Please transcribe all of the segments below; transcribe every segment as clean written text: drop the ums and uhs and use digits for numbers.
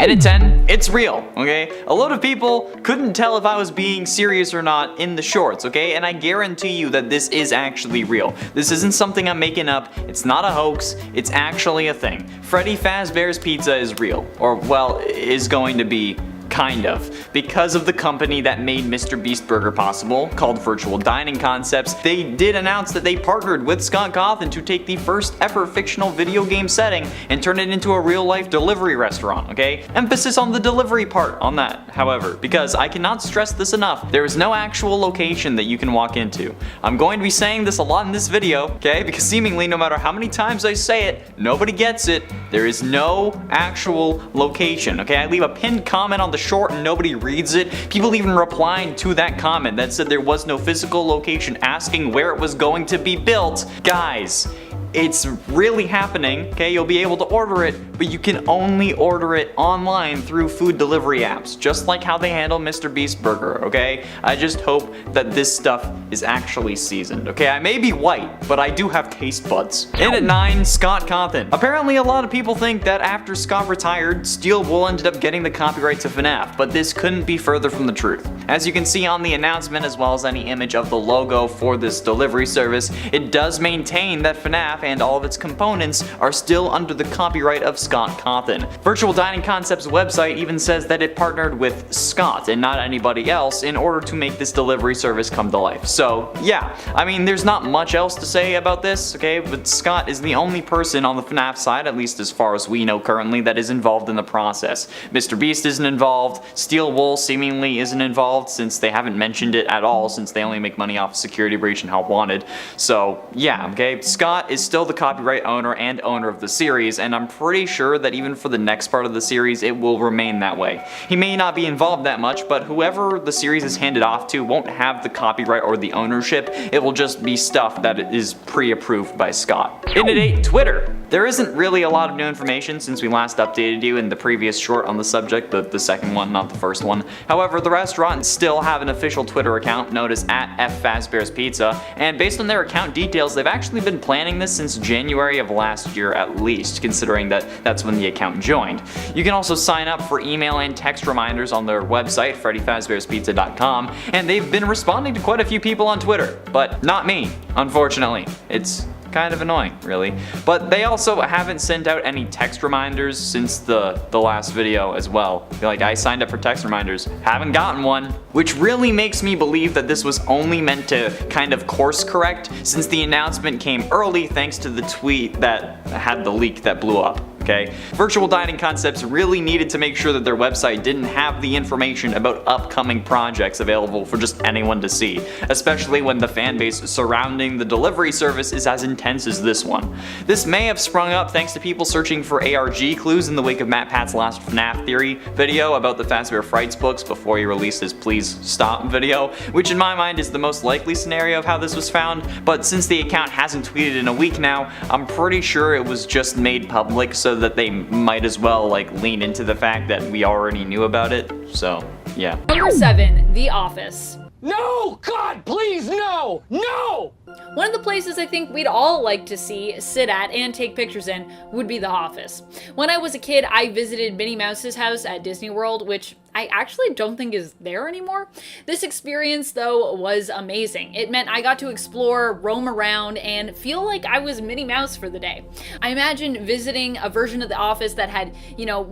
And at 10, it's real, okay? A lot of people couldn't tell if I was being serious or not in the shorts, okay? And I guarantee you that this is actually real. This isn't something I'm making up, it's not a hoax, it's actually a thing. Freddy Fazbear's Pizza is real, or well, is going to be. Kind of. Because of the company that made Mr. Beast Burger possible, called Virtual Dining Concepts, they did announce that they partnered with Scott Cawthon to take the first ever fictional video game setting and turn it into a real-life delivery restaurant, okay? Emphasis on the delivery part on that, however, because I cannot stress this enough, there is no actual location that you can walk into. I'm going to be saying this a lot in this video, okay? Because seemingly no matter how many times I say it, nobody gets it. There is no actual location, okay? I leave a pinned comment on the short and nobody reads it. People even replying to that comment that said there was no physical location asking where it was going to be built. Guys, it's really happening, okay? You'll be able to order it, but you can only order it online through food delivery apps, just like how they handle Mr. Beast Burger, okay? I just hope that this stuff is actually seasoned, okay? I may be white, but I do have taste buds. And at 9, Scott Cawthon. Apparently a lot of people think that after Scott retired, Steel Wool ended up getting the copyright to FNAF, but this couldn't be further from the truth. As you can see on the announcement, as well as any image of the logo for this delivery service, it does maintain that FNAF and all of its components are still under the copyright of Scott Cawthon. Virtual Dining Concepts website even says that it partnered with Scott and not anybody else in order to make this delivery service come to life. So yeah, I mean there's not much else to say about this, okay, but Scott is the only person on the FNAF side, at least as far as we know currently, that is involved in the process. Mr. Beast isn't involved, Steel Wool seemingly isn't involved since they haven't mentioned it at all since they only make money off Security Breach and Help Wanted. So yeah, okay, Scott is still the copyright owner and owner of the series, and I'm pretty sure that even for the next part of the series it will remain that way. He may not be involved that much, but whoever the series is handed off to won't have the copyright or the ownership. It will just be stuff that is pre-approved by Scott. And at 8, Twitter. There isn't really a lot of new information since we last updated you in the previous short on the subject, the second one, not the first one. However, the restaurant still have an official Twitter account known as @FFazbearsPizza, and based on their account details, they've actually been planning this since January of last year at least, considering that that's when the account joined. You can also sign up for email and text reminders on their website, freddyfazbearspizza.com, and they've been responding to quite a few people on Twitter, but not me, unfortunately. It's kind of annoying, really. But they also haven't sent out any text reminders since the last video as well. Like, I signed up for text reminders, haven't gotten one, which really makes me believe that this was only meant to kind of course correct since the announcement came early thanks to the tweet that had the leak that blew up. Okay? Virtual Dining Concepts really needed to make sure that their website didn't have the information about upcoming projects available for just anyone to see, especially when the fanbase surrounding the delivery service is as intense as this one. This may have sprung up thanks to people searching for ARG clues in the wake of Matt Pat's last FNAF theory video about the Fazbear Frights books before he released his Please Stop video, which in my mind is the most likely scenario of how this was found, but since the account hasn't tweeted in a week now, I'm pretty sure it was just made public so that they might as well like lean into the fact that we already knew about it, so yeah. Number 7, The Office. No! God, please, no! No! One of the places I think we'd all like to see, sit at, and take pictures in would be the office. When I was a kid, I visited Minnie Mouse's house at Disney World, which I actually don't think is there anymore. This experience, though, was amazing. It meant I got to explore, roam around, and feel like I was Minnie Mouse for the day. I imagine visiting a version of the office that had,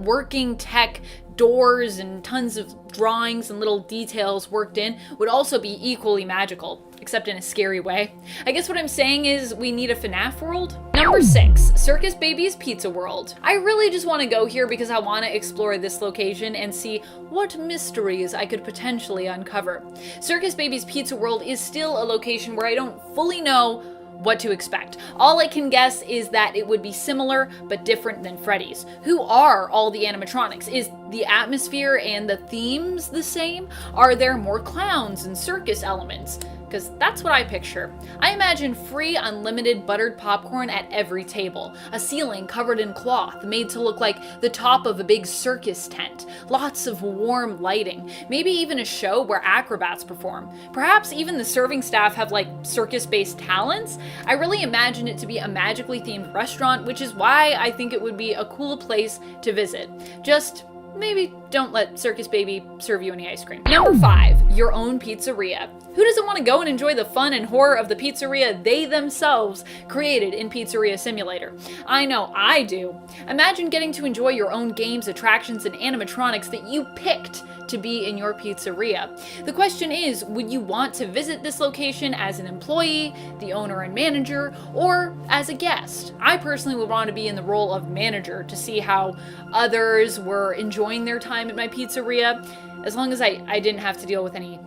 working tech, doors, and tons of drawings and little details worked in would also be equally magical, except in a scary way. I guess what I'm saying is we need a FNAF world. Number 6, Circus Baby's Pizza World. I really just want to go here because I want to explore this location and see what mysteries I could potentially uncover. Circus Baby's Pizza World is still a location where I don't fully know what to expect. All I can guess is that it would be similar but different than Freddy's. Who are all the animatronics? Is the atmosphere and the themes the same? Are there more clowns and circus elements? Because that's what I picture. I imagine free, unlimited buttered popcorn at every table, a ceiling covered in cloth made to look like the top of a big circus tent, lots of warm lighting, maybe even a show where acrobats perform. Perhaps even the serving staff have like circus-based talents. I really imagine it to be a magically themed restaurant, which is why I think it would be a cool place to visit. Just maybe don't let Circus Baby serve you any ice cream. Number 5, your own pizzeria. Who doesn't want to go and enjoy the fun and horror of the pizzeria they themselves created in Pizzeria Simulator? I know I do. Imagine getting to enjoy your own games, attractions, and animatronics that you picked to be in your pizzeria. The question is, would you want to visit this location as an employee, the owner and manager, or as a guest? I personally would want to be in the role of manager to see how others were enjoying their time at my pizzeria, as long as I didn't have to deal with any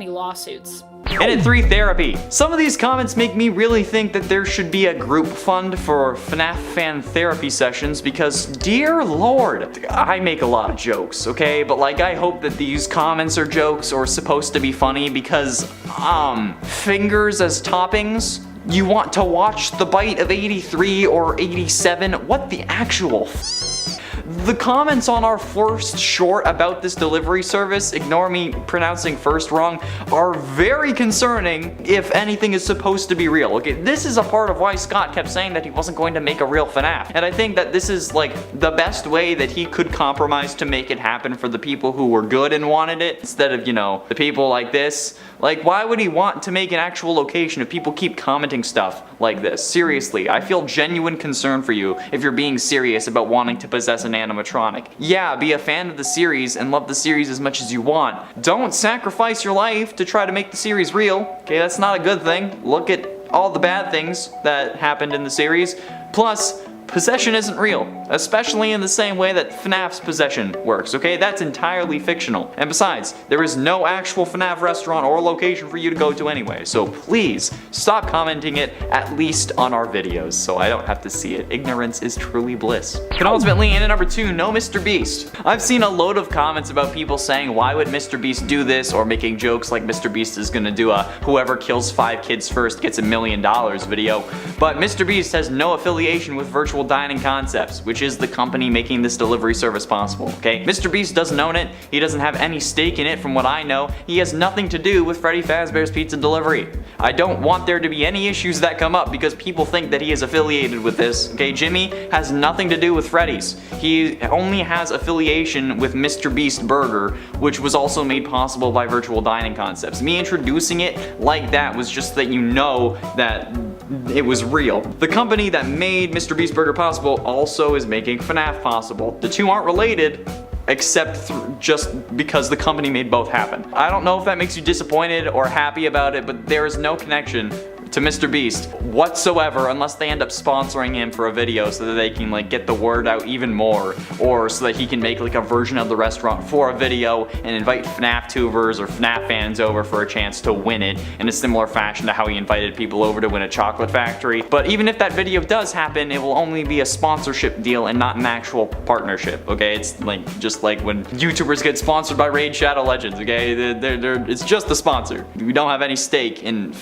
lawsuits. And at 3, therapy. Some of these comments make me really think that there should be a group fund for FNAF fan therapy sessions because, dear lord, I make a lot of jokes, okay? But like, I hope that these comments are jokes or supposed to be funny because, fingers as toppings? You want to watch the bite of 83 or 87? What the actual The comments on our first short about this delivery service, ignore me pronouncing first wrong, are very concerning if anything is supposed to be real. Okay, this is a part of why Scott kept saying that he wasn't going to make a real FNAF. And I think that this is like the best way that he could compromise to make it happen for the people who were good and wanted it, instead of, you know, the people like this. Like, why would he want to make an actual location if people keep commenting stuff like this? Seriously, I feel genuine concern for you if you're being serious about wanting to possess an animatronic. Yeah, be a fan of the series and love the series as much as you want. Don't sacrifice your life to try to make the series real. Okay, that's not a good thing. Look at all the bad things that happened in the series. Plus, possession isn't real, especially in the same way that FNAF's possession works, okay? That's entirely fictional. And besides, there is no actual FNAF restaurant or location for you to go to anyway, so please stop commenting it, at least on our videos, so I don't have to see it. Ignorance is truly bliss. And ultimately, in at number 2, no Mr. Beast. I've seen a load of comments about people saying, why would Mr. Beast do this, or making jokes like Mr. Beast is gonna do a whoever kills 5 kids first gets $1 million video, but Mr. Beast has no affiliation with Virtual Dining Concepts, which is the company making this delivery service possible, okay? Mr. Beast doesn't own it, he doesn't have any stake in it from what I know, he has nothing to do with Freddy Fazbear's Pizza Delivery. I don't want there to be any issues that come up because people think that he is affiliated with this, okay? Jimmy has nothing to do with Freddy's. He only has affiliation with Mr. Beast Burger, which was also made possible by Virtual Dining Concepts. Me introducing it like that was just that you know that it was real. The company that made Mr. Beast Burger possible also is making FNAF possible. The two aren't related, except just because the company made both happen. I don't know if that makes you disappointed or happy about it, but there is no connection to Mr. Beast whatsoever unless they end up sponsoring him for a video so that they can like get the word out even more, or so that he can make like a version of the restaurant for a video and invite FNAF tubers or FNAF fans over for a chance to win it in a similar fashion to how he invited people over to win a chocolate factory. But even if that video does happen, it will only be a sponsorship deal and not an actual partnership, okay? It's like just like when YouTubers get sponsored by Raid Shadow Legends, okay? It's just a sponsor. We don't have any stake in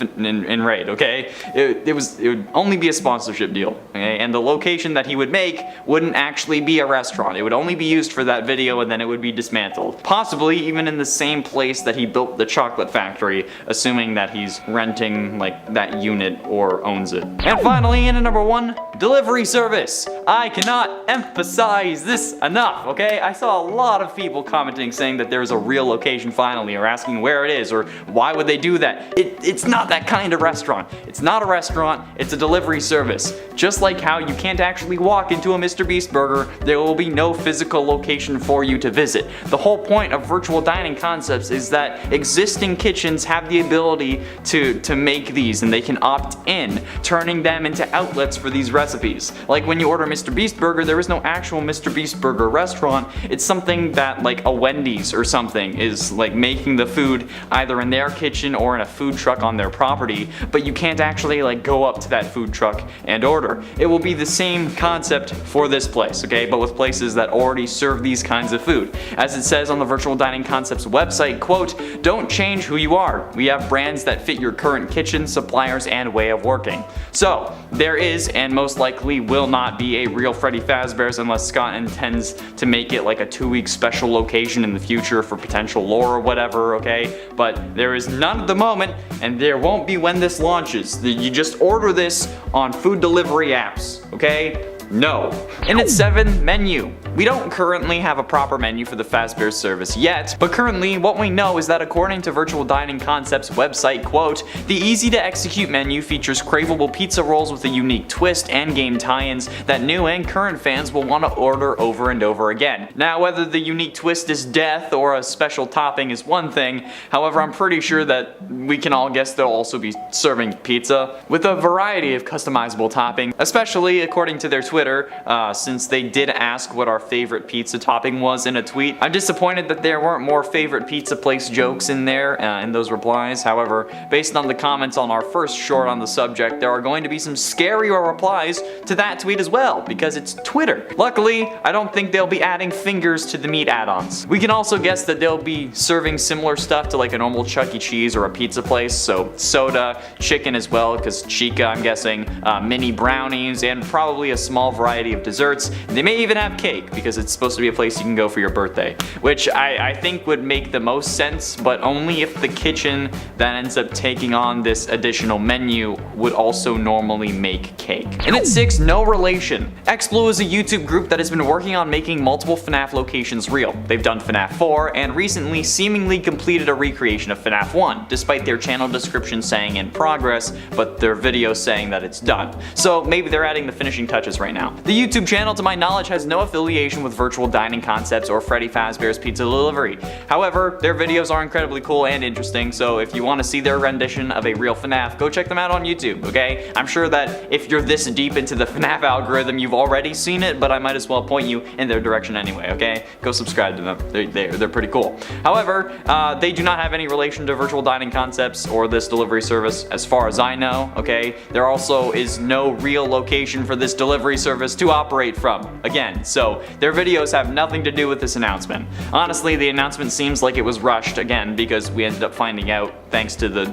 Raid, okay? It would only be a sponsorship deal, okay? And the location that he would make wouldn't actually be a restaurant. It would only be used for that video and then it would be dismantled. Possibly even in the same place that he built the chocolate factory, assuming that he's renting like that unit or owns it. And finally, in at number 1, delivery service. I cannot emphasize this enough, okay? I saw a lot of people commenting saying that there's a real location finally, or asking where it is, or why would they do that? It's not that kind of restaurant. It's not a restaurant, it's a delivery service. Just like how you can't actually walk into a Mr. Beast Burger, there will be no physical location for you to visit. The whole point of Virtual Dining Concepts is that existing kitchens have the ability to make these, and they can opt in, turning them into outlets for these recipes. Like when you order Mr. Beast Burger, there is no actual Mr. Beast Burger restaurant. It's something that like a Wendy's or something is like making the food either in their kitchen or in a food truck on their property, but you can't actually like go up to that food truck and order. It will be the same concept for this place, okay, but with places that already serve these kinds of food. As it says on the Virtual Dining Concepts website, quote, "Don't change who you are. We have brands that fit your current kitchen, suppliers, and way of working." So, there is, and most likely will not be, a real Freddy Fazbear's unless Scott intends to make it like a 2-week special location in the future for potential lore or whatever, okay? But there is none at the moment, and there won't be when this launches. You just order this on food delivery apps, okay? No. And at 7, menu. We don't currently have a proper menu for the Fazbear service yet, but currently what we know is that according to Virtual Dining Concepts website, quote, the easy to execute menu features craveable pizza rolls with a unique twist and game tie-ins that new and current fans will want to order over and over again. Now, whether the unique twist is death or a special topping is one thing, however, I'm pretty sure that we can all guess they'll also be serving pizza with a variety of customizable topping, especially according to their Twitter, since they did ask what our favorite pizza topping was in a tweet. I'm disappointed that there weren't more favorite pizza place jokes in there in those replies. However, based on the comments on our first short on the subject, there are going to be some scarier replies to that tweet as well, because it's Twitter. Luckily, I don't think they'll be adding fingers to the meat add-ons. We can also guess that they'll be serving similar stuff to like a normal Chuck E. Cheese or a pizza place, so soda, chicken as well, because Chica, I'm guessing, mini brownies, and probably a small variety of desserts. They may even have cake, because it's supposed to be a place you can go for your birthday, which I think would make the most sense, but only if the kitchen that ends up taking on this additional menu would also normally make cake. And at 6, no relation. XBlue is a YouTube group that has been working on making multiple FNAF locations real. They've done FNAF 4 and recently seemingly completed a recreation of FNAF 1, despite their channel description saying in progress, but their video saying that it's done. So maybe they're adding the finishing touches right now. The YouTube channel, to my knowledge, has no affiliation with Virtual Dining Concepts or Freddy Fazbear's Pizza Delivery. However, their videos are incredibly cool and interesting, so if you want to see their rendition of a real FNAF, go check them out on YouTube, okay? I'm sure that if you're this deep into the FNAF algorithm, you've already seen it, but I might as well point you in their direction anyway, okay? Go subscribe to them. They're pretty cool. However, they do not have any relation to Virtual Dining Concepts or this delivery service as far as I know, okay? There also is no real location for this delivery service to operate from, again, so their videos have nothing to do with this announcement. Honestly, the announcement seems like it was rushed, again, because we ended up finding out thanks to the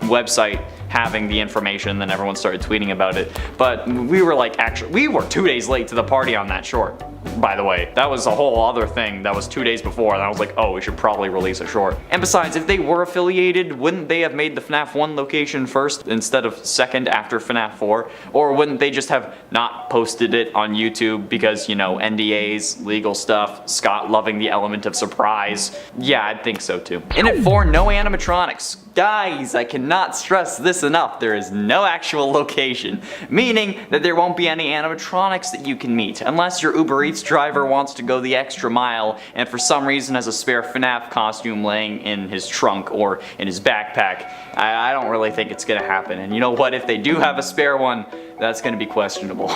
website having the information, then everyone started tweeting about it. But we were like, actually, we were 2 days late to the party on that short, by the way. That was a whole other thing that was 2 days before, and I was like, oh, we should probably release a short. And besides, if they were affiliated, wouldn't they have made the FNAF 1 location first instead of second after FNAF 4? Or wouldn't they just have not posted it on YouTube because, you know, NDAs, legal stuff, Scott loving the element of surprise? Yeah, I think so too. And at 4, no animatronics. Guys, I cannot stress this enough, there is no actual location, meaning that there won't be any animatronics that you can meet, unless your Uber Eats driver wants to go the extra mile and for some reason has a spare FNAF costume laying in his trunk or in his backpack. I don't really think it's gonna happen, and you know what, if they do have a spare one, that's gonna be questionable.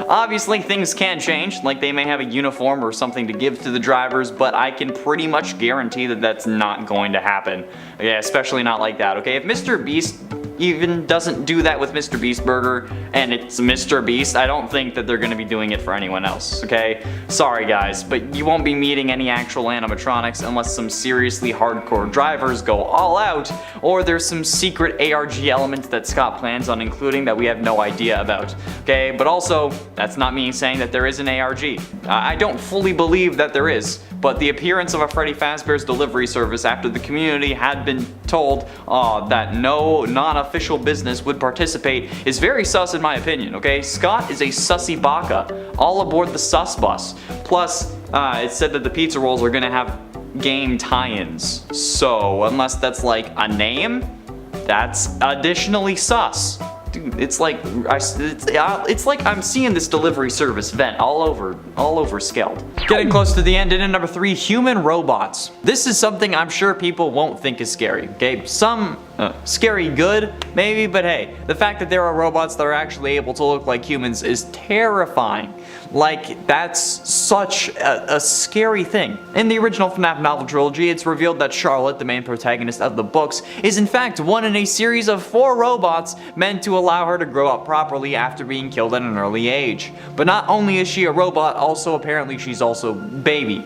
Obviously, things can change, like they may have a uniform or something to give to the drivers, but I can pretty much guarantee that that's not going to happen. Yeah, especially not like that, okay? If Mr. Beast even doesn't do that with Mr. Beast Burger, and it's Mr. Beast, I don't think that they're gonna be doing it for anyone else, okay? Sorry guys, but you won't be meeting any actual animatronics unless some seriously hardcore drivers go all out, or there's some secret ARG element that Scott plans on including that we have no idea about, okay? But also, that's not me saying that there is an ARG. I don't fully believe that there is, but the appearance of a Freddy Fazbear's delivery service after the community had been told that no non-official business would participate is very sus in my opinion, okay? Scott is a sussy baka, all aboard the sus bus. Plus, it said that the pizza rolls are gonna have game tie-ins. So, unless that's like a name, that's additionally sus. Dude, it's like I'm seeing this delivery service vent all over Skeld. Getting close to the end, and at number 3, human robots. This is something I'm sure people won't think is scary, okay? Some scary good, maybe, but hey, the fact that there are robots that are actually able to look like humans is terrifying. Like, that's such a scary thing. In the original FNAF novel trilogy, it's revealed that Charlotte, the main protagonist of the books, is in fact one in a series of 4 robots meant to allow her to grow up properly after being killed at an early age. But not only is she a robot, also apparently she's also baby.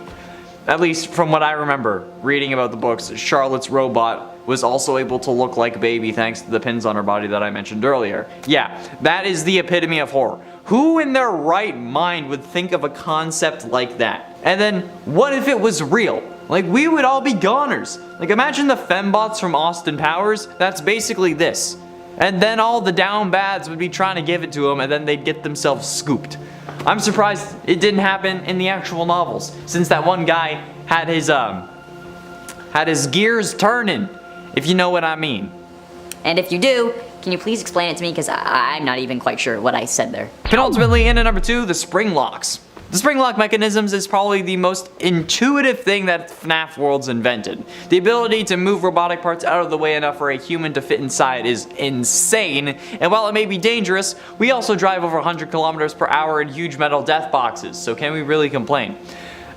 At least from what I remember reading about the books, Charlotte's robot was also able to look like baby thanks to the pins on her body that I mentioned earlier. Yeah, that is the epitome of horror. Who in their right mind would think of a concept like that? And then, what if it was real? Like, we would all be goners. Like, imagine the fembots from Austin Powers, that's basically this. And then all the down bads would be trying to give it to them, and then they'd get themselves scooped. I'm surprised it didn't happen in the actual novels, since that one guy had his gears turning, if you know what I mean. And if you do, can you please explain it to me? Because I'm not even quite sure what I said there. Penultimately, in at number 2, the spring locks. The spring lock mechanisms is probably the most intuitive thing that FNAF World's invented. The ability to move robotic parts out of the way enough for a human to fit inside is insane, and while it may be dangerous, we also drive over 100 kilometers per hour in huge metal death boxes, so can we really complain?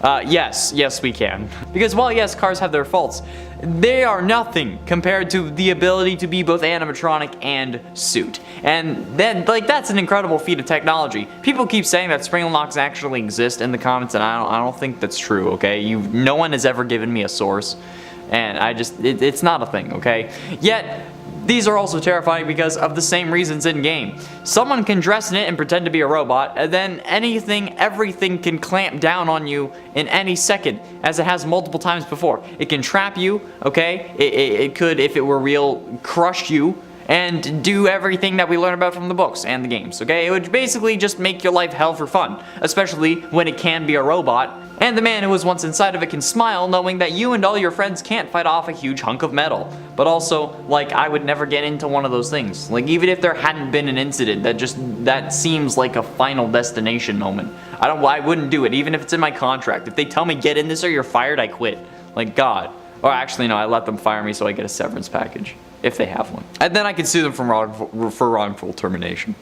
Yes we can. Because while yes, cars have their faults, they are nothing compared to the ability to be both animatronic and suit. And then, that's an incredible feat of technology. People keep saying that spring locks actually exist in the comments, and I don't think that's true, okay? No one has ever given me a source, and it's not a thing, okay? Yet, these are also terrifying because of the same reasons in game. Someone can dress in it and pretend to be a robot, and then everything can clamp down on you in any second, as it has multiple times before. It can trap you, okay? It could, if it were real, crush you, and do everything that we learn about from the books and the games, okay? It would basically just make your life hell for fun, especially when it can be a robot, and the man who was once inside of it can smile knowing that you and all your friends can't fight off a huge hunk of metal. But also, I would never get into one of those things. Even if there hadn't been an incident, that seems like a final destination moment. I wouldn't do it, even if it's in my contract. If they tell me get in this or you're fired, I quit. God. Or actually, no, I let them fire me so I get a severance package. If they have one. And then I can sue them for wrongful termination.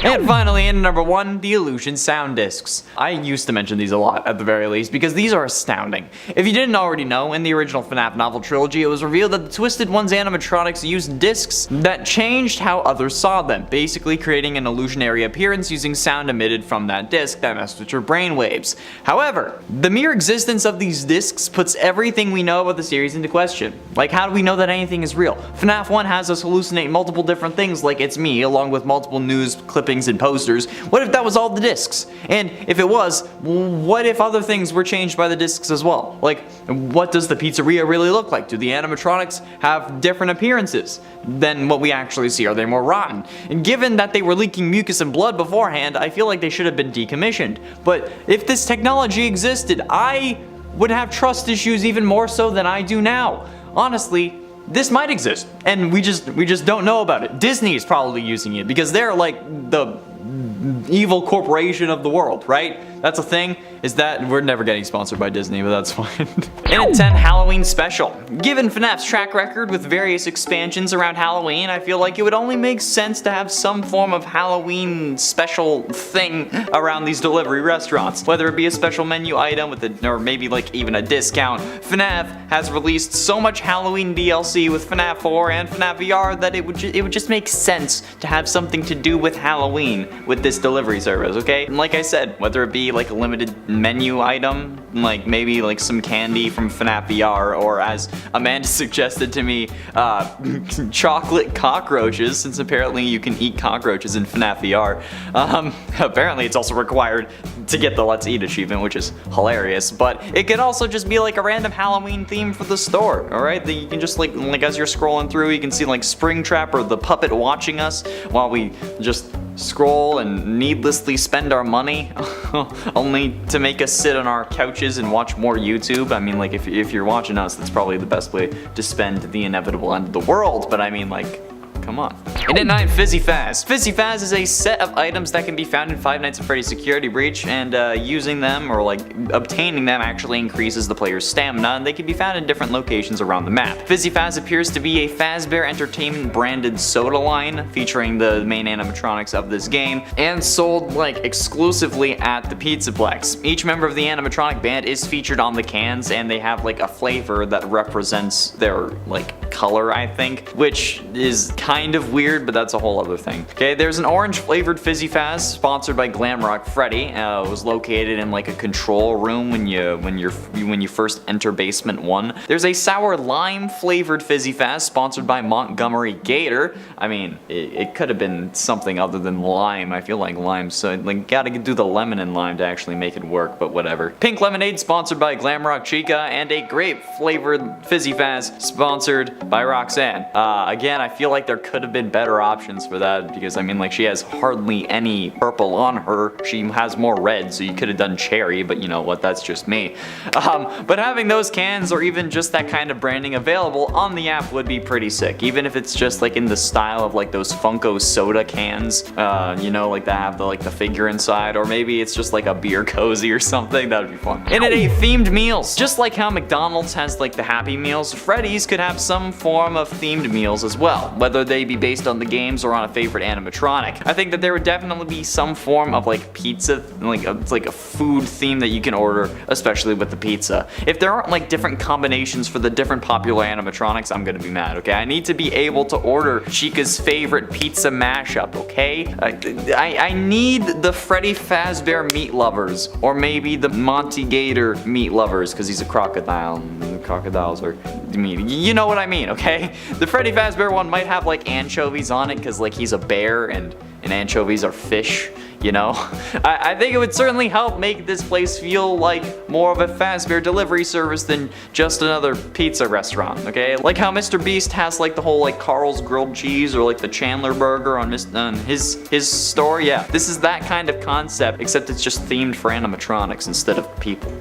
And finally, in number 1, the Illusion sound discs. I used to mention these a lot, at the very least, because these are astounding. If you didn't already know, in the original FNAF novel trilogy, it was revealed that the Twisted One's animatronics used discs that changed how others saw them, basically creating an illusionary appearance using sound emitted from that disc that messed with your brainwaves. However, the mere existence of these discs puts everything we know about the series into question. How do we know that anything is real? FNAF 1 has us hallucinate multiple different things like it's me, along with multiple news clippings and posters. What if that was all the discs? And if it was, what if other things were changed by the discs as well? What does the pizzeria really look like? Do the animatronics have different appearances than what we actually see? Are they more rotten? And given that they were leaking mucus and blood beforehand, I feel like they should have been decommissioned. But if this technology existed, I would have trust issues even more so than I do now. Honestly, this might exist, and we just don't know about it. Disney is probably using it because they're the evil corporation of the world, right? That's a thing. Is that we're never getting sponsored by Disney, but that's fine. In at 10, Halloween Special. Given FNAF's track record with various expansions around Halloween, I feel like it would only make sense to have some form of Halloween special thing around these delivery restaurants. Whether it be a special menu item or maybe even a discount. FNAF has released so much Halloween DLC with FNAF 4 and FNAF VR that it would just make sense to have something to do with Halloween with this delivery service, okay? And like I said, whether it be a limited menu item, maybe some candy from FNAF VR, or as Amanda suggested to me, chocolate cockroaches, since apparently you can eat cockroaches in FNAF VR. Apparently it's also required to get the Let's Eat achievement, which is hilarious, but it could also just be a random Halloween theme for the store, alright? That you can just as you're scrolling through, you can see Springtrap or the puppet watching us while we just scroll and needlessly spend our money only to make us sit on our couches and watch more YouTube. I mean, if you're watching us, that's probably the best way to spend the inevitable end of the world, but I mean, come on. And at 9, Fizzy Faz. Fizzy Faz is a set of items that can be found in Five Nights at Freddy's Security Breach, and using them or obtaining them actually increases the player's stamina, and they can be found in different locations around the map. Fizzy Faz appears to be a Fazbear Entertainment branded soda line featuring the main animatronics of this game and sold exclusively at the Pizzaplex. Each member of the animatronic band is featured on the cans, and they have a flavor that represents their color, I think, which is kind of weird, but that's a whole other thing. Okay, there's an orange flavored Fizzy Faz sponsored by Glamrock Freddy. It was located in a control room when you first enter basement 1. There's a sour lime flavored Fizzy Faz sponsored by Montgomery Gator. I mean, it could have been something other than lime. I feel like lime, so gotta do the lemon and lime to actually make it work, but whatever. Pink lemonade sponsored by Glamrock Chica, and a grape flavored Fizzy Faz sponsored by Roxanne. Again, I feel like they're could have been better options for that, because I mean, like, she has hardly any purple on her. She has more red, so you could have done cherry, but you know what, that's just me. But having those cans or even just that kind of branding available on the app would be pretty sick, even if it's just like in the style of like those Funko soda cans, you know, like that have the figure inside, or maybe it's just like a beer cozy or something. That would be fun. And it ate themed meals, just like how McDonald's has like the Happy Meals. Freddy's could have some form of themed meals as well, whether they be based on the games or on a favorite animatronic. I think that there would definitely be some form of like pizza, it's like a food theme that you can order, especially with the pizza. If there aren't like different combinations for the different popular animatronics, I'm gonna be mad, okay? I need to be able to order Chica's favorite pizza mashup, okay? I need the Freddy Fazbear Meat Lovers, or maybe the Monty Gator Meat Lovers, because he's a crocodile. Crocodiles are meat. You know what I mean, okay? The Freddy Fazbear one might have like anchovies on it, because like he's a bear and anchovies are fish, you know? I think it would certainly help make this place feel like more of a Fazbear delivery service than just another pizza restaurant, okay? Like how Mr. Beast has like the whole like Carl's grilled cheese or like the Chandler burger on his store. Yeah, this is that kind of concept, except it's just themed for animatronics instead of people.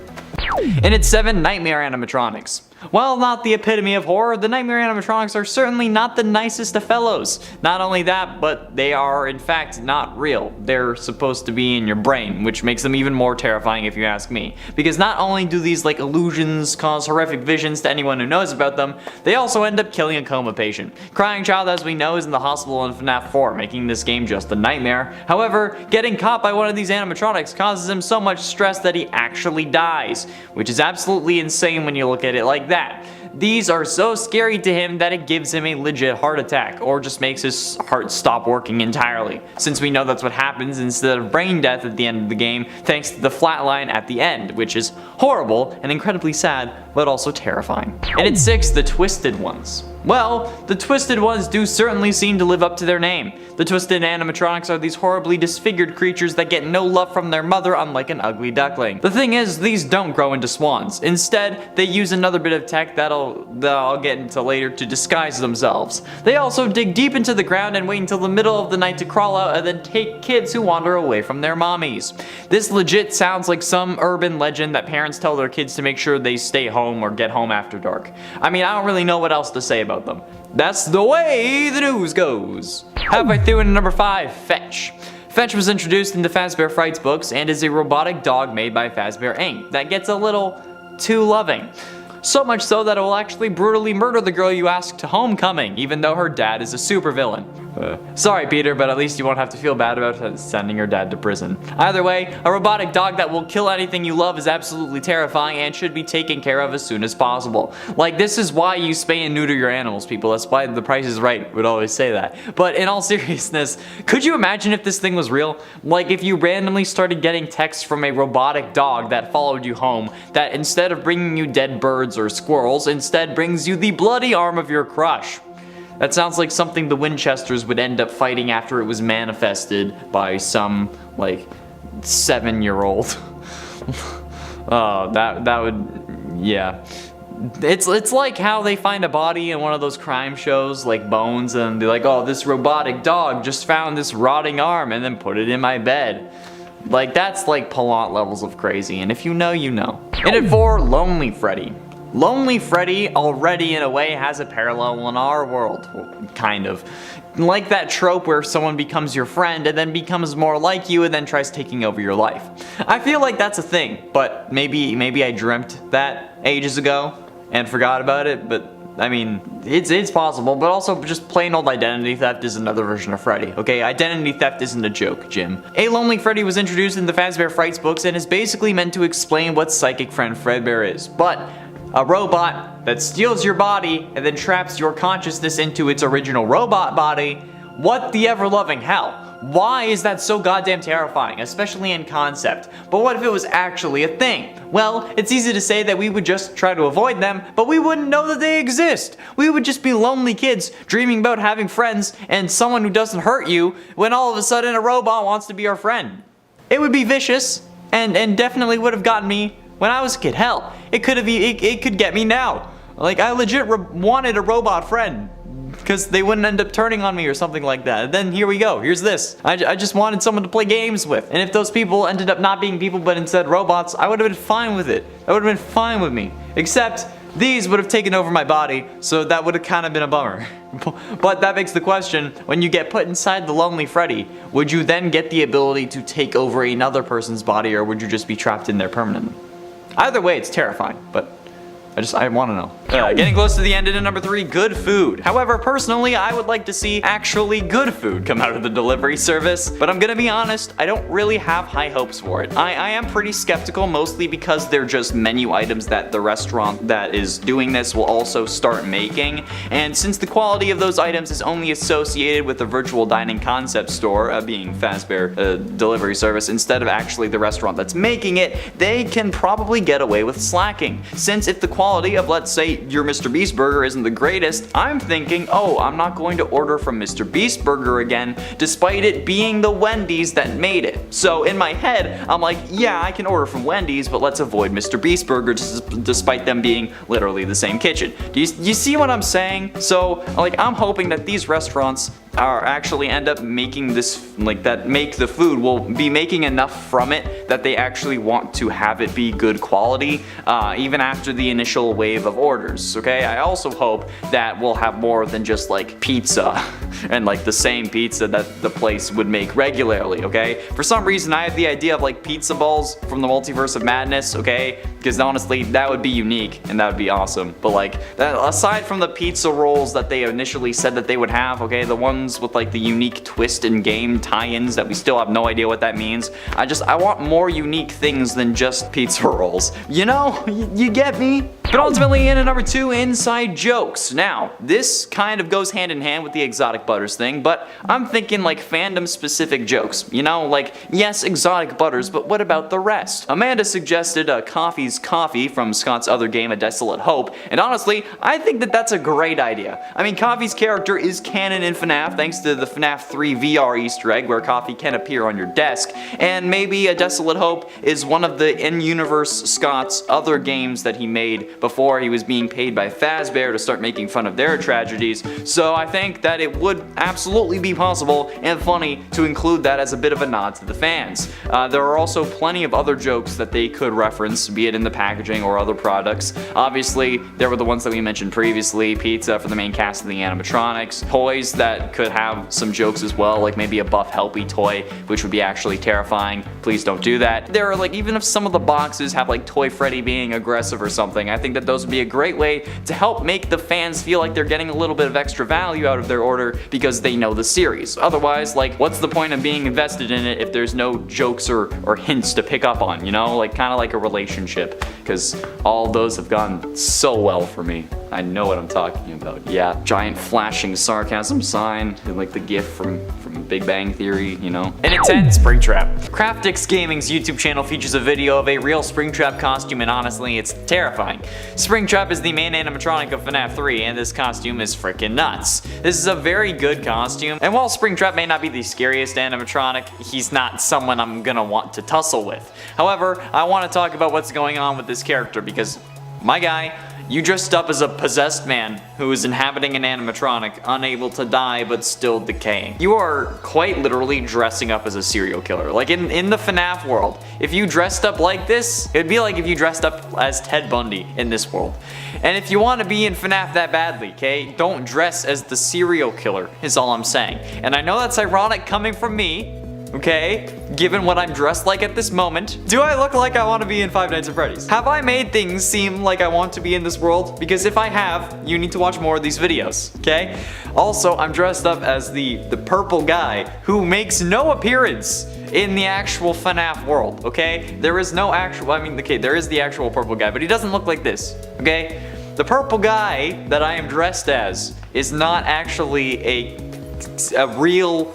And it's 7 nightmare animatronics. While not the epitome of horror, the nightmare animatronics are certainly not the nicest of fellows. Not only that, but they are in fact not real. They're supposed to be in your brain, which makes them even more terrifying if you ask me. Because not only do these like illusions cause horrific visions to anyone who knows about them, they also end up killing a coma patient. Crying Child, as we know, is in the hospital in FNAF 4, making this game just a nightmare. However, getting caught by one of these animatronics causes him so much stress that he actually dies, which is absolutely insane when you look at it like that. These are so scary to him that it gives him a legit heart attack, or just makes his heart stop working entirely, since we know that's what happens instead of brain death at the end of the game, thanks to the flatline at the end, which is horrible and incredibly sad, but also terrifying. And at 6, the Twisted Ones. Well, the Twisted Ones do certainly seem to live up to their name. The Twisted animatronics are these horribly disfigured creatures that get no love from their mother, unlike an ugly duckling. The thing is, these don't grow into swans. Instead, they use another bit of tech that I'll get into later to disguise themselves. They also dig deep into the ground and wait until the middle of the night to crawl out and then take kids who wander away from their mommies. This legit sounds like some urban legend that parents tell their kids to make sure they stay home or get home after dark. I mean, I don't really know what else to say about them. That's the way the news goes. Halfway through into number 5, Fetch. Fetch was introduced into Fazbear Frights books and is a robotic dog made by Fazbear Inc. that gets a little too loving. So much so that it will actually brutally murder the girl you ask to homecoming, even though her dad is a supervillain. Sorry, Peter, but at least you won't have to feel bad about sending your dad to prison. Either way, a robotic dog that will kill anything you love is absolutely terrifying and should be taken care of as soon as possible. Like, this is why you spay and neuter your animals, people. That's why The Price is Right would always say that. But in all seriousness, could you imagine if this thing was real? Like, if you randomly started getting texts from a robotic dog that followed you home, that instead of bringing you dead birds or squirrels, instead brings you the bloody arm of your crush. That sounds like something the Winchesters would end up fighting after it was manifested by some, like, 7-year-old. Oh, that would, yeah. It's like how they find a body in one of those crime shows, like Bones, and they're like, oh, this robotic dog just found this rotting arm and then put it in my bed. Like, that's like Palant levels of crazy, and if you know, you know. And at 4, Lonely Freddy. Lonely Freddy already in a way has a parallel in our world, kind of. Like that trope where someone becomes your friend and then becomes more like you and then tries taking over your life. I feel like that's a thing, but maybe I dreamt that ages ago and forgot about it, but I mean, it's possible, but also just plain old identity theft is another version of Freddy, okay? Identity theft isn't a joke, Jim. A Lonely Freddy was introduced in the Fazbear Frights books and is basically meant to explain what Psychic Friend Fredbear is, but a robot that steals your body and then traps your consciousness into its original robot body. What the ever-loving hell? Why is that so goddamn terrifying, especially in concept? But what if it was actually a thing? Well, it's easy to say that we would just try to avoid them, but we wouldn't know that they exist. We would just be lonely kids dreaming about having friends and someone who doesn't hurt you when all of a sudden a robot wants to be our friend. It would be vicious and definitely would have gotten me when I was a kid. Hell, it could get me now. Like, I legit wanted a robot friend. because they wouldn't end up turning on me or something like that. And then here we go. Here's this. I just wanted someone to play games with. And if those people ended up not being people but instead robots, I would have been fine with it. That would have been fine with me. Except these would have taken over my body, so that would have kind of been a bummer. But that begs the question, when you get put inside the Lonely Freddy, would you then get the ability to take over another person's body, or would you just be trapped in there permanently? Either way, it's terrifying, but I want to know. Getting close to the end in number 3, good food. However, personally, I would like to see actually good food come out of the delivery service, but I'm gonna be honest, I don't really have high hopes for it. I am pretty skeptical, mostly because they're just menu items that the restaurant that is doing this will also start making, and since the quality of those items is only associated with the virtual dining concept store, being Fazbear delivery service, instead of actually the restaurant that's making it, they can probably get away with slacking. Since if the quality of, let's say, your Mr. Beast burger isn't the greatest, I'm thinking, oh, I'm not going to order from Mr. Beast burger again, despite it being the Wendy's that made it. So in my head, I'm like, yeah, I can order from Wendy's, but let's avoid Mr. Beast burger despite them being literally the same kitchen. Do you see what I'm saying? So, like, I'm hoping that these restaurants are actually end up making this, like, that make the food will be making enough from it that they actually want to have it be good quality, even after the initial wave of orders, okay? I also hope that we'll have more than just like pizza and like the same pizza that the place would make regularly, okay? For some reason I have the idea of like pizza balls from the Multiverse of Madness, okay? Because honestly that would be unique and that would be awesome. But like, that, aside from the pizza rolls that they initially said that they would have, okay? The ones with like the unique twist and game tie-ins that we still have no idea what that means. I want more unique things than just pizza rolls. You know? You get me? But ultimately, in at number 2, inside jokes. Now, this kind of goes hand in hand with the exotic butters thing, but I'm thinking like fandom specific jokes. You know, like, yes, exotic butters, but what about the rest? Amanda suggested Coffee's Coffee from Scott's other game, A Desolate Hope, and honestly, I think that that's a great idea. I mean, Coffee's character is canon in FNAF thanks to the FNAF 3 VR Easter egg where Coffee can appear on your desk, and maybe A Desolate Hope is one of the in-universe Scott's other games that he made before he was being paid by Fazbear to start making fun of their tragedies, so I think that it would absolutely be possible and funny to include that as a bit of a nod to the fans. There are also plenty of other jokes that they could reference, be it in the packaging or other products. Obviously, there were the ones that we mentioned previously, pizza for the main cast of the animatronics, toys that could have some jokes as well, like maybe a Buff Helpy toy, which would be actually terrifying. Please don't do that. There are like, even if some of the boxes have like Toy Freddy being aggressive or something, I think that those would be a great way to help make the fans feel like they're getting a little bit of extra value out of their order because they know the series. Otherwise, like, what's the point of being invested in it if there's no jokes or hints to pick up on, you know? Like, kind of like a relationship, because all those have gone so well for me. I know what I'm talking about. Yeah, giant flashing sarcasm sign, and like the gif from Big Bang Theory, you know? And it's in Springtrap. Craftix Gaming's YouTube channel features a video of a real Springtrap costume, and honestly, it's terrifying. Springtrap is the main animatronic of FNAF 3, and this costume is freaking nuts. This is a very good costume, and while Springtrap may not be the scariest animatronic, he's not someone I'm gonna want to tussle with. However, I want to talk about what's going on with this character because, my guy, you dressed up as a possessed man who is inhabiting an animatronic, unable to die but still decaying. You are quite literally dressing up as a serial killer. Like in the FNAF world, if you dressed up like this, it'd be like if you dressed up as Ted Bundy in this world. And if you want to be in FNAF that badly, okay, don't dress as the serial killer, is all I'm saying. And I know that's ironic coming from me, okay, given what I'm dressed like at this moment. Do I look like I want to be in Five Nights at Freddy's? Have I made things seem like I want to be in this world? Because if I have, you need to watch more of these videos, okay? Also, I'm dressed up as the purple guy who makes no appearance in the actual FNAF world, okay? There is no actual, I mean, okay, there is the actual purple guy, but he doesn't look like this, okay? The purple guy that I am dressed as is not actually a real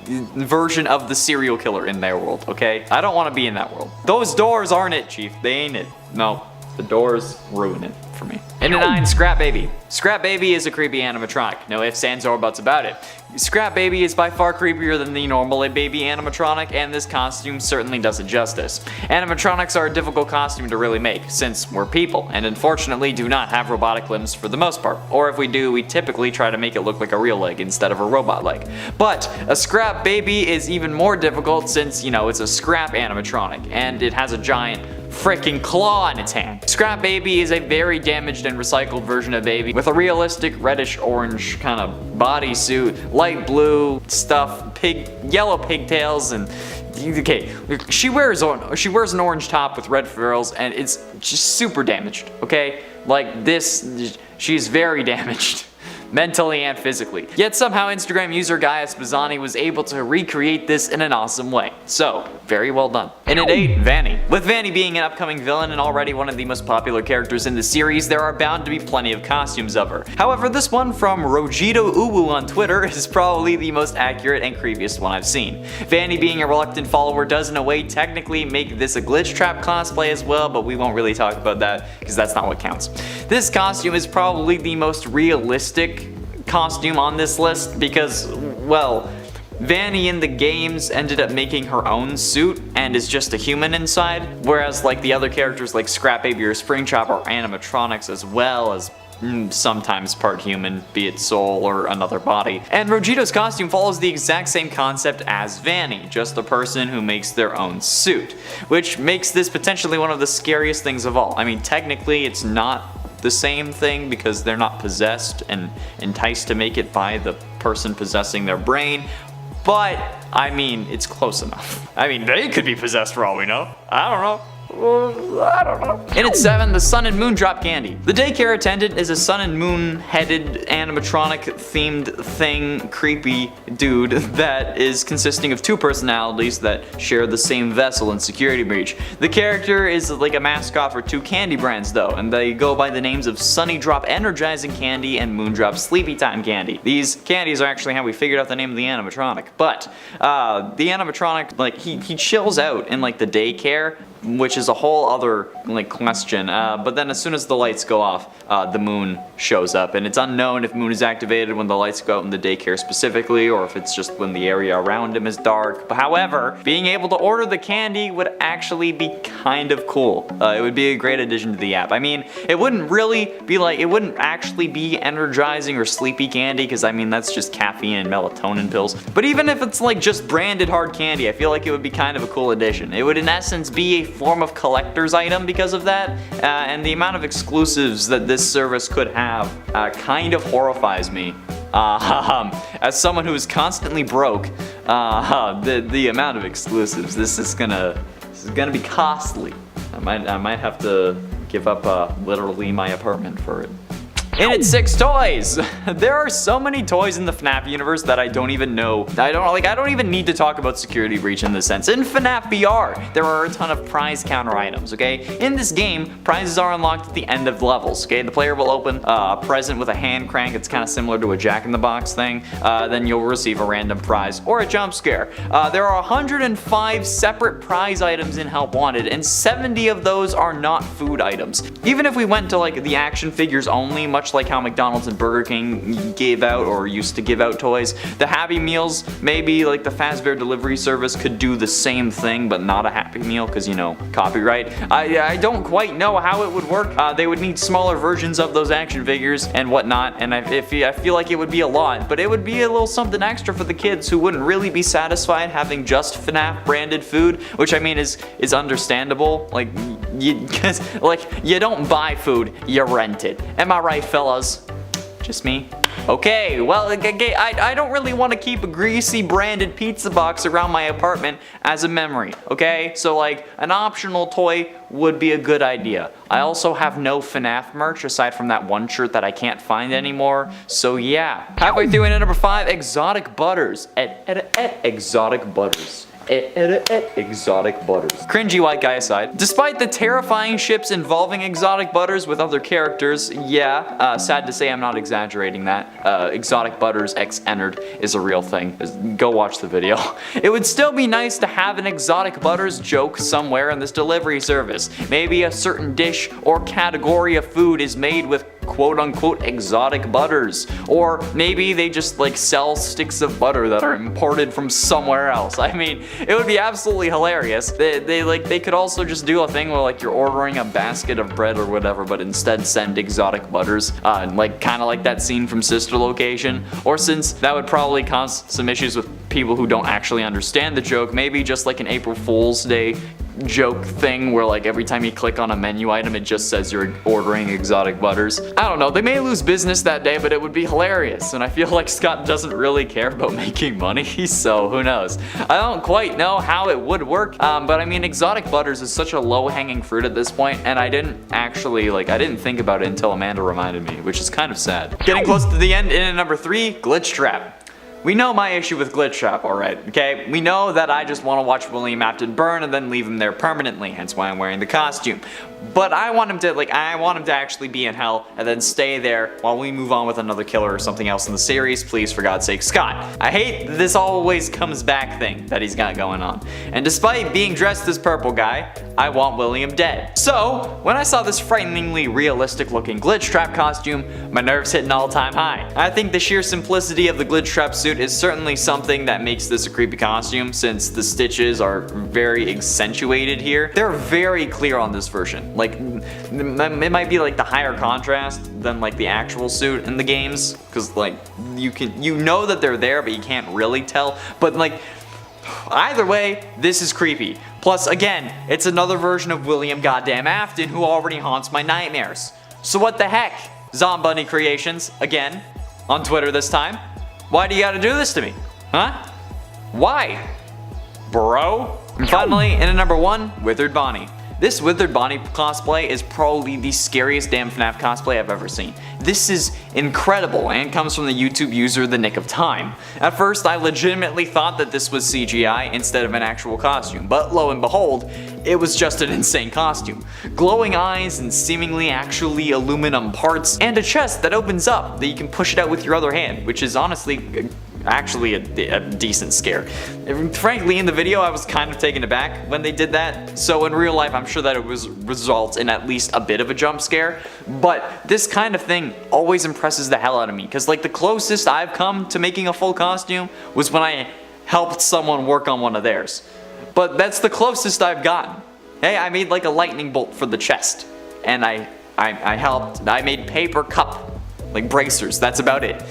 version of the serial killer in their world, okay? I don't want to be in that world. Those doors aren't it, Chief. They ain't it. No. The doors ruin it for me. And 9, Scrap Baby. Scrap Baby is a creepy animatronic. No ifs, ands, or buts about it. Scrap Baby is by far creepier than the normal baby animatronic, and this costume certainly does it justice. Animatronics are a difficult costume to really make, since we're people, and unfortunately do not have robotic limbs for the most part. Or if we do, we typically try to make it look like a real leg instead of a robot leg. But a Scrap Baby is even more difficult since, you know, it's a scrap animatronic, and it has a giant freaking claw in its hand. Scrap Baby is a very damaged and recycled version of Baby with a realistic reddish orange kind of bodysuit, light blue stuff, yellow pigtails, and okay, she wears an orange top with red frills, and it's just super damaged. Okay, like this, she's very damaged. Mentally and physically. Yet somehow Instagram user Gaius Bazzani was able to recreate this in an awesome way. So, very well done. And at 8, Vanny. With Vanny being an upcoming villain and already one of the most popular characters in the series, there are bound to be plenty of costumes of her. However, this one from Rojito Uwu on Twitter is probably the most accurate and creepiest one I've seen. Vanny being a reluctant follower does in a way technically make this a glitch trap cosplay as well, but we won't really talk about that because that's not what counts. This costume is probably the most realistic costume on this list because, well, Vanny in the games ended up making her own suit and is just a human inside, whereas like the other characters like Scrap Baby or Springtrap are animatronics as well as sometimes part human, be it soul or another body. And Rojito's costume follows the exact same concept as Vanny, just a person who makes their own suit, which makes this potentially one of the scariest things of all. I mean, technically it's not the same thing because they're not possessed and enticed to make it by the person possessing their brain, but I mean, it's close enough. I mean, they could be possessed for all we know. I don't know. I don't know. And at 7, the Sun and Moon Drop Candy. The daycare attendant is a sun and moon headed animatronic themed thing, creepy dude that is consisting of 2 personalities that share the same vessel and security breach. The character is like a mascot for 2 candy brands though, and they go by the names of Sunny Drop Energizing Candy and Moon Drop Sleepy Time Candy. These candies are actually how we figured out the name of the animatronic, but the animatronic, like he chills out in like the daycare, which is a whole other like question, but then as soon as the lights go off, the moon shows up, and it's unknown if moon is activated when the lights go out in the daycare specifically, or if it's just when the area around him is dark. But however, being able to order the candy would actually be kind of cool. It would be a great addition to the app. I mean, it wouldn't really be like, it wouldn't actually be energizing or sleepy candy, because I mean that's just caffeine and melatonin pills. But even if it's like just branded hard candy, I feel like it would be kind of a cool addition. It would in essence be a form of collector's item because of that, and the amount of exclusives that this service could have kind of horrifies me. As someone who is constantly broke, the amount of exclusives, this is gonna be costly. I might have to give up literally my apartment for it. And at 6, toys! There are so many toys in the FNAF universe that I don't even know. I don't even need to talk about security breach in this sense. In FNAF VR, there are a ton of prize counter items, okay? In this game, prizes are unlocked at the end of the levels, okay? The player will open a present with a hand crank. It's kind of similar to a Jack-in-the-Box thing. Then you'll receive a random prize or a jump scare. There are 105 separate prize items in Help Wanted, and 70 of those are not food items. Even if we went to like the action figures only, much like how McDonald's and Burger King gave out or used to give out toys, the Happy Meals, maybe like the Fazbear delivery service could do the same thing, but not a Happy Meal because, you know, copyright. I don't quite know how it would work. They would need smaller versions of those action figures and whatnot, and I feel like it would be a lot, but it would be a little something extra for the kids who wouldn't really be satisfied having just FNAF branded food, which I mean is understandable. Like, you don't buy food, you rent it. Am I right, fellas? Just me? Okay, well, I don't really want to keep a greasy branded pizza box around my apartment as a memory, okay? So like, an optional toy would be a good idea. I also have no FNAF merch aside from that one shirt that I can't find anymore, so yeah. Halfway through, and at number 5, Exotic Butters. Exotic Butters. Exotic butters. Cringy white guy aside, despite the terrifying ships involving exotic butters with other characters, yeah, sad to say I'm not exaggerating that. Exotic butters X entered is a real thing. Go watch the video. It would still be nice to have an exotic butters joke somewhere in this delivery service. Maybe a certain dish or category of food is made with quote-unquote exotic butters, or maybe they just like sell sticks of butter that are imported from somewhere else. I mean, it would be absolutely hilarious. They could also just do a thing where like you're ordering a basket of bread or whatever, but instead send exotic butters, like kind of like that scene from Sister Location. Or since that would probably cause some issues with people who don't actually understand the joke, maybe just like an April Fool's Day joke thing where like every time you click on a menu item it just says you're ordering exotic butters. I don't know, they may lose business that day, but it would be hilarious, and I feel like Scott doesn't really care about making money, so who knows. I don't quite know how it would work, but I mean, exotic butters is such a low-hanging fruit at this point, and I didn't think about it until Amanda reminded me, which is kind of sad. Getting close to the end, in at number 3, Glitch Trap. We know my issue with Glitch Trap, alright, okay? We know that I just want to watch William Afton burn and then leave him there permanently, hence why I'm wearing the costume. But I want him to actually be in hell and then stay there while we move on with another killer or something else in the series, please, for God's sake, Scott. I hate this always comes back thing that he's got going on. And despite being dressed as Purple Guy, I want William dead. So, when I saw this frighteningly realistic looking Glitch Trap costume, my nerves hit an all-time high. I think the sheer simplicity of the Glitch Trap suit is certainly something that makes this a creepy costume, since the stitches are very accentuated here. They're very clear on this version. Like, it might be like the higher contrast than like the actual suit in the games, because like you know that they're there, but you can't really tell. But like, either way, this is creepy. Plus, again, it's another version of William Goddamn Afton, who already haunts my nightmares. So what the heck? Zombunny Creations, again, on Twitter this time. Why do you gotta do this to me? Huh? Why? Bro? And finally, in at number 1, Withered Bonnie. This Withered Bonnie cosplay is probably the scariest damn FNAF cosplay I've ever seen. This is incredible and comes from the YouTube user The Nick of Time. At first, I legitimately thought that this was CGI instead of an actual costume, but lo and behold, it was just an insane costume. Glowing eyes and seemingly actually aluminum parts, and a chest that opens up that you can push it out with your other hand, which is honestly actually a decent scare. Frankly, in the video I was kind of taken aback when they did that, so in real life I'm sure that it was results in at least a bit of a jump scare, but this kind of thing always impresses the hell out of me, because like the closest I've come to making a full costume was when I helped someone work on one of theirs. But that's the closest I've gotten. Hey, I made like a lightning bolt for the chest, and I made paper cup, like bracers, that's about it.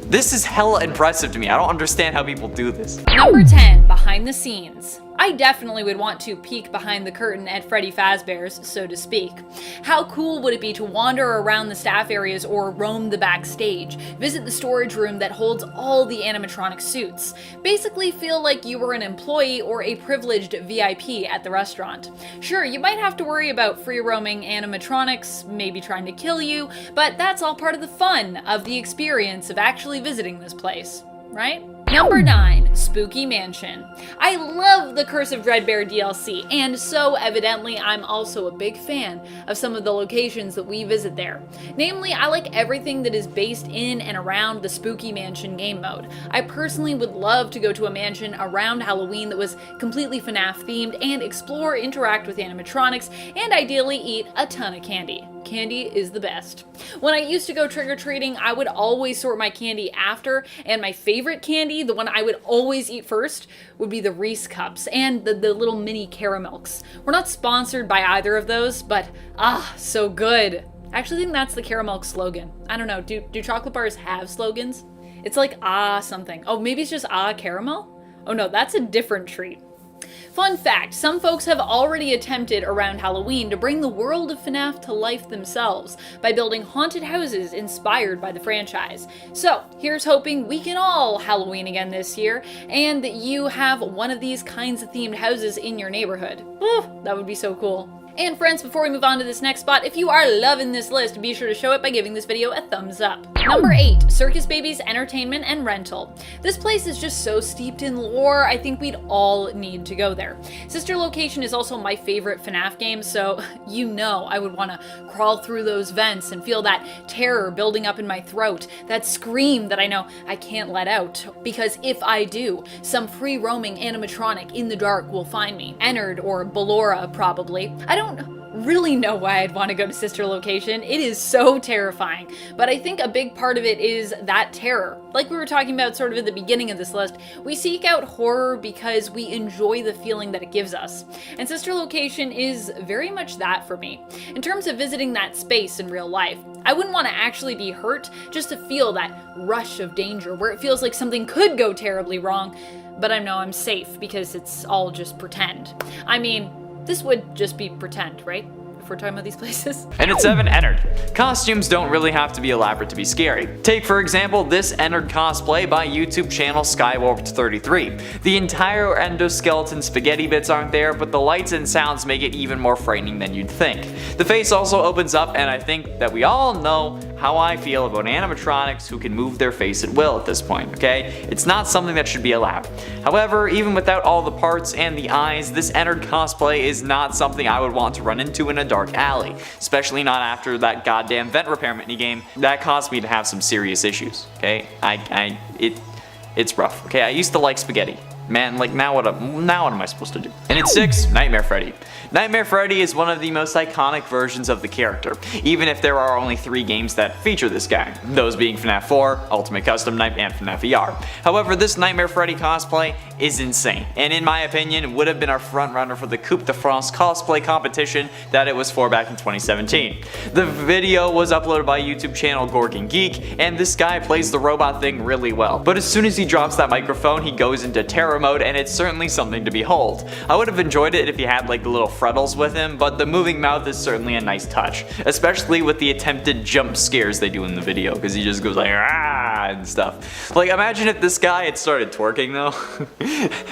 This is hella impressive to me. I don't understand how people do this. Number 10, behind the scenes. I definitely would want to peek behind the curtain at Freddy Fazbear's, so to speak. How cool would it be to wander around the staff areas or roam the backstage, visit the storage room that holds all the animatronic suits, basically feel like you were an employee or a privileged VIP at the restaurant. Sure, you might have to worry about free-roaming animatronics, maybe trying to kill you, but that's all part of the fun of the experience of actually visiting this place, right? Number 9, Spooky Mansion. I love the Curse of Dreadbear DLC, and so evidently I'm also a big fan of some of the locations that we visit there. Namely, I like everything that is based in and around the Spooky Mansion game mode. I personally would love to go to a mansion around Halloween that was completely FNAF themed and explore, interact with animatronics, and ideally eat a ton of candy. Candy is the best. When I used to go trick-or-treating, I would always sort my candy after, and my favorite candy, the one I would always eat first, would be the Reese Cups and the little mini Caramilks. We're not sponsored by either of those, but so good. I actually think that's the Caramilk slogan. I don't know, do chocolate bars have slogans? It's like something. Oh, maybe it's just caramel? Oh no, that's a different treat. Fun fact, some folks have already attempted around Halloween to bring the world of FNAF to life themselves by building haunted houses inspired by the franchise. So here's hoping we can all Halloween again this year, and that you have one of these kinds of themed houses in your neighborhood. That would be so cool. And friends, before we move on to this next spot, if you are loving this list, be sure to show it by giving this video a thumbs up. Number 8, Circus Baby's Entertainment and Rental. This place is just so steeped in lore, I think we'd all need to go there. Sister Location is also my favorite FNAF game, so you know I would want to crawl through those vents and feel that terror building up in my throat, that scream that I know I can't let out, because if I do, some free-roaming animatronic in the dark will find me. Ennard or Ballora, probably. I don't really know why I'd want to go to Sister Location. It is so terrifying, but I think a big part of it is that terror. Like we were talking about sort of at the beginning of this list, we seek out horror because we enjoy the feeling that it gives us. And Sister Location is very much that for me. In terms of visiting that space in real life, I wouldn't want to actually be hurt, just to feel that rush of danger where it feels like something could go terribly wrong, but I know I'm safe because it's all just pretend. I mean, this would just be pretend, right? If we're talking about these places. And at 7, Ennard. Costumes don't really have to be elaborate to be scary. Take for example this Ennard cosplay by YouTube channel Skywarped33. The entire endoskeleton spaghetti bits aren't there, but the lights and sounds make it even more frightening than you'd think. The face also opens up, and I think that we all know how I feel about animatronics who can move their face at will at this point, okay? It's not something that should be allowed. However, even without all the parts and the eyes, this Ennard cosplay is not something I would want to run into in a dark alley, especially not after that goddamn vent repair minigame. That caused me to have some serious issues, okay? It's rough, okay? I used to like spaghetti. Man, like now what am I supposed to do? And at 6, Nightmare Freddy. Nightmare Freddy is one of the most iconic versions of the character, even if there are only 3 games that feature this guy, those being FNAF 4, Ultimate Custom Night, and FNAF ER. However, this Nightmare Freddy cosplay is insane, and in my opinion would have been our front runner for the Coupe de France cosplay competition that it was for back in 2017. The video was uploaded by YouTube channel Gorgon Geek, and this guy plays the robot thing really well. But as soon as he drops that microphone, he goes into terror mode, and it's certainly something to behold. I would have enjoyed it if he had like the little frettles with him, but the moving mouth is certainly a nice touch, especially with the attempted jump scares they do in the video, because he just goes like ah and stuff. Like imagine if this guy had started twerking though.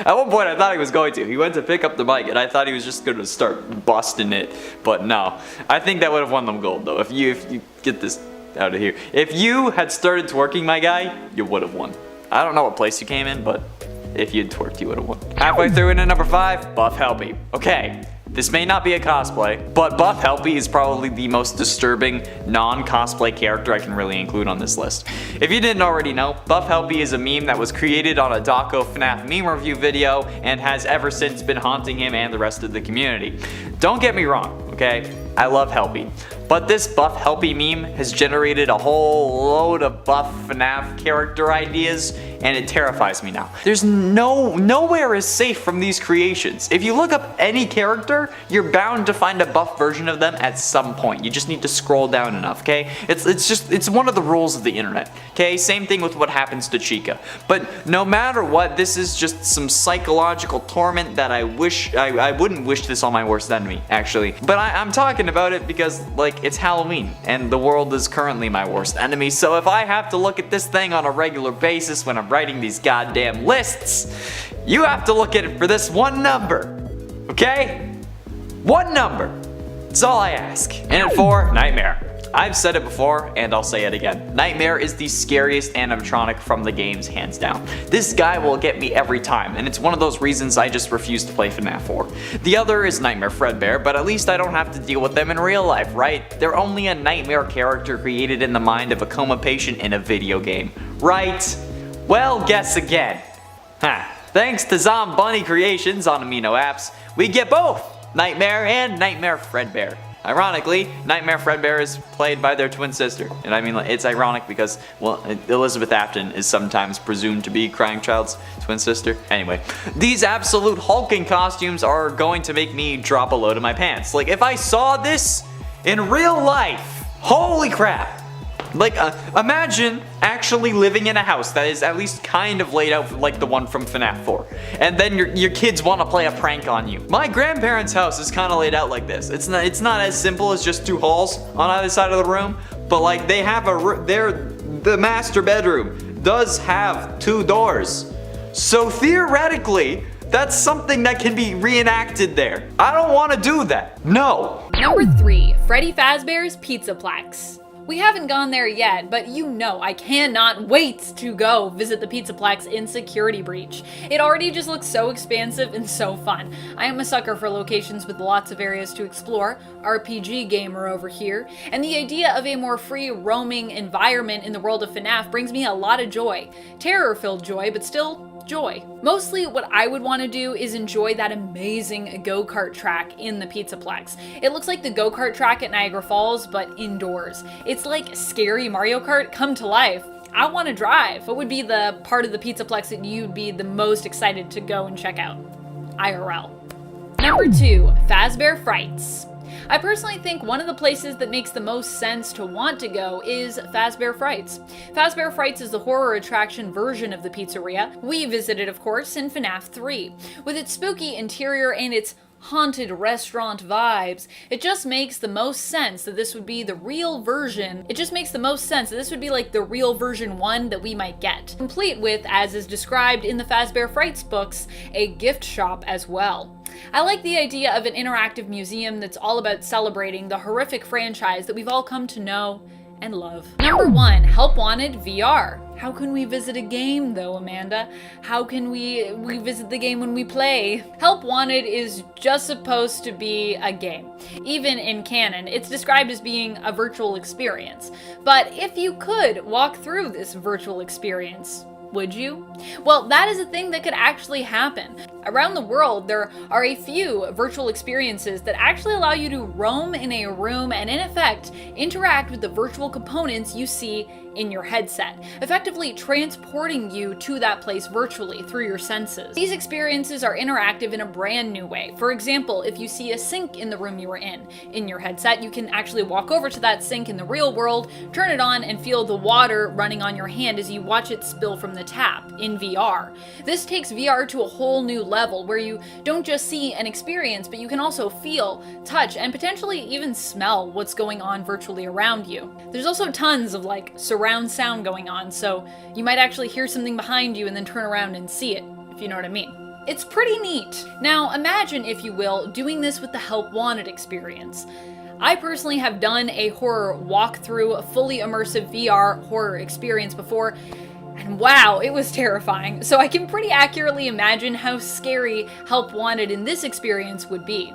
At one point I thought he was going to. He went to pick up the mic and I thought he was just going to start busting it, but no. I think that would have won them gold though. If you get this out of here. If you had started twerking, my guy, you would have won. I don't know what place you came in, but if you'd twerked, you would have won. Halfway through into number 5, Buff Helpy. Okay, this may not be a cosplay, but Buff Helpy is probably the most disturbing non-cosplay character I can really include on this list. If you didn't already know, Buff Helpy is a meme that was created on a Daco FNAF meme review video and has ever since been haunting him and the rest of the community. Don't get me wrong, okay? I love Helpy. But this Buff Helpy meme has generated a whole load of Buff FNAF character ideas, and it terrifies me now. There's nowhere is safe from these creations. If you look up any character, you're bound to find a buff version of them at some point. You just need to scroll down enough, okay? It's one of the rules of the internet, okay? Same thing with what happens to Chica. But no matter what, this is just some psychological torment that I wouldn't wish this on my worst enemy, actually. But I'm talking about it because, like, it's Halloween, and the world is currently my worst enemy, so if I have to look at this thing on a regular basis when I'm writing these goddamn lists, you have to look at it for this one number, okay? One number. That's all I ask. And at 4, Nightmare. I've said it before, and I'll say it again. Nightmare is the scariest animatronic from the games, hands down. This guy will get me every time, and it's one of those reasons I just refuse to play FNAF 4. The other is Nightmare Fredbear, but at least I don't have to deal with them in real life, right? They're only a nightmare character created in the mind of a coma patient in a video game, right? Well, guess again. Thanks to Bunny Creations on Amino Apps, we get both Nightmare and Nightmare Fredbear. Ironically, Nightmare Fredbear is played by their twin sister. And I mean, it's ironic because, well, Elizabeth Afton is sometimes presumed to be Crying Child's twin sister. Anyway, these absolute hulking costumes are going to make me drop a load of my pants. Like, if I saw this in real life, holy crap. Like, imagine actually living in a house that is at least kind of laid out like the one from FNAF 4. And then your kids want to play a prank on you. My grandparents' house is kind of laid out like this. It's not as simple as just 2 halls on either side of the room. But like, they have the master bedroom does have 2 doors. So theoretically, That's something that can be reenacted there. I don't want to do that. No. Number 3, Freddy Fazbear's Pizzaplex. We haven't gone there yet, but you know I cannot wait to go visit the Pizzaplex in Security Breach. It already just looks so expansive and so fun. I am a sucker for locations with lots of areas to explore, RPG gamer over here, and the idea of a more free roaming environment in the world of FNAF brings me a lot of joy. Terror-filled joy, but still joy. Mostly what I would want to do is enjoy that amazing go-kart track in the Pizzaplex. It looks like the go-kart track at Niagara Falls, but indoors. It's like scary Mario Kart come to life. I want to drive. What would be the part of the Pizzaplex that you'd be the most excited to go and check out? IRL. Number 2, Fazbear Frights. I personally think one of the places that makes the most sense to want to go is Fazbear Frights. Fazbear Frights is the horror attraction version of the pizzeria. We visited, of course, in FNAF 3. With its spooky interior and its haunted restaurant vibes, it just makes the most sense that this would be the real version. It just makes the most sense that this would be like the real version 1 that we might get. Complete with, as is described in the Fazbear Frights books, a gift shop as well. I like the idea of an interactive museum that's all about celebrating the horrific franchise that we've all come to know and love. Number 1, Help Wanted VR. How can we visit a game though, Amanda? How can we visit the game when we play? Help Wanted is just supposed to be a game. Even in canon, it's described as being a virtual experience. But if you could walk through this virtual experience, would you? Well, that is a thing that could actually happen. Around the world, there are a few virtual experiences that actually allow you to roam in a room and in effect interact with the virtual components you see in your headset, effectively transporting you to that place virtually through your senses. These experiences are interactive in a brand new way. For example, if you see a sink in the room you were in your headset, you can actually walk over to that sink in the real world, turn it on, and feel the water running on your hand as you watch it spill from the tap in VR. This takes VR to a whole new level where you don't just see and experience, but you can also feel, touch, and potentially even smell what's going on virtually around you. There's also tons of surround sound going on, so you might actually hear something behind you and then turn around and see it, if you know what I mean. It's pretty neat. Now imagine, if you will, doing this with the Help Wanted experience. I personally have done a horror walkthrough, a fully immersive VR horror experience before, and wow, it was terrifying. So I can pretty accurately imagine how scary Help Wanted in this experience would be.